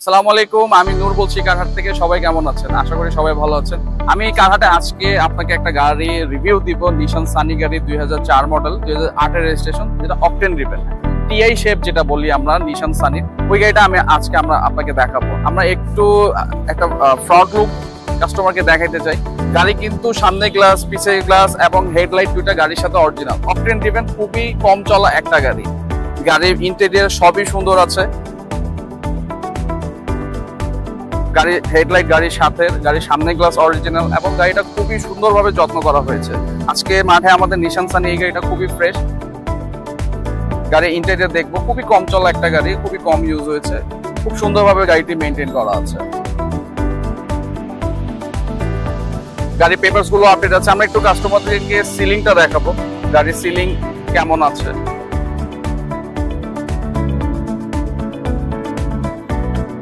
আসসালামু আলাইকুম, আমি নূর বলছি কারহাট থেকে। সবাই কেমন আছেন? আশা করি সবাই ভালো আছেন। আমি কারহাটে আজকে আপনাকে একটা গাড়ি রিভিউ দিব, নিশান সানি গাড়ি 2004 মডেল, 2008 এর রেজিস্ট্রেশন, যেটা অকটেন ড্রিভেন টিআই শেপ যেটা বলি আমরা নিশান সানি, ওই গাড়িটা আজকে আপনাকে দেখাবো। আমরা একটু একটা ফ্রন্ট লুক কাস্টমারকে দেখাইতে চাই। গাড়ি কিন্তু সামনে গ্লাস, পিছে গ্লাস এবং হেডলাইট দুইটা গাড়ির সাথে অরিজিনাল। অকটেন ড্রিভেন খুবই কম চলা একটা গাড়ি। গাড়ির ইন্টেরিয়র সবই সুন্দর আছে। গাড়ির হেডলাইট গাড়ির সাথে, গাড়ির সামনে গ্লাস অরিজিনাল এবং গাড়িটা খুবই সুন্দরভাবে যত্ন করা হয়েছে। আজকে মাঠে আমাদের নিশান সানি এই গাড়িটা খুবই ফ্রেশ। গাড়ির ইন্টেরিয়র দেখবো, খুবই কম চলা একটা গাড়ি, খুবই কম ইউজ হয়েছে, খুব সুন্দরভাবে গাড়িটি মেনটেন করা আছে। গাড়ির পেপারস গুলো আপডেট আছে। আমরা একটু কাস্টমারদেরকে সিলিংটা দেখাবো, গাড়ির সিলিং কেমন আছে।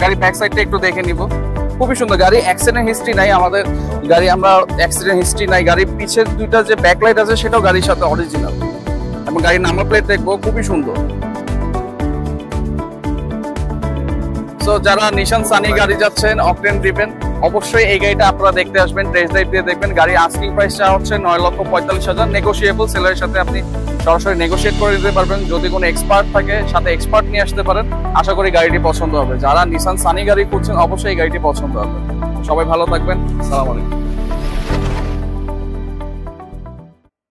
গাড়ির ব্যাক সাইডটা একটু দেখে নিব, খুবই সুন্দর। গাড়ি অ্যাক্সিডেন্ট হিস্ট্রি নাই আমাদের, আমরা অ্যাক্সিডেন্ট হিস্ট্রি নাই। গাড়ির পিছের দুইটা যে ব্যাকলাইট আছে সেটাও গাড়ির সাথে অরিজিনাল এবং গাড়ির নাম্বার প্লেট দেখবো, খুবই সুন্দর। তো যারা নিশান সানি গাড়ি যাচ্ছেন অকটেন ড্রিভেন, অবশ্যই এই গাড়িটা আপনারা দেখতে আসবেন, টেস্ট ড্রাইভ দিয়ে দেখবেন। গাড়ি আস্কিং প্রাইসটা হচ্ছে 9,45,000, নেগোশিয়েবল। সেলারের সাথে আপনি সরাসরি নেগোশিয়েট করে দিতে পারবেন। যদি কোনো এক্সপার্ট থাকে, সাথে এক্সপার্ট নিয়ে আসতে পারেন। আশা করি গাড়িটি পছন্দ হবে। যারা নিশান সানি গাড়ি করছেন অবশ্যই এই গাড়িটি পছন্দ হবে। সবাই ভালো থাকবেন। আসসালামু আলাইকুম।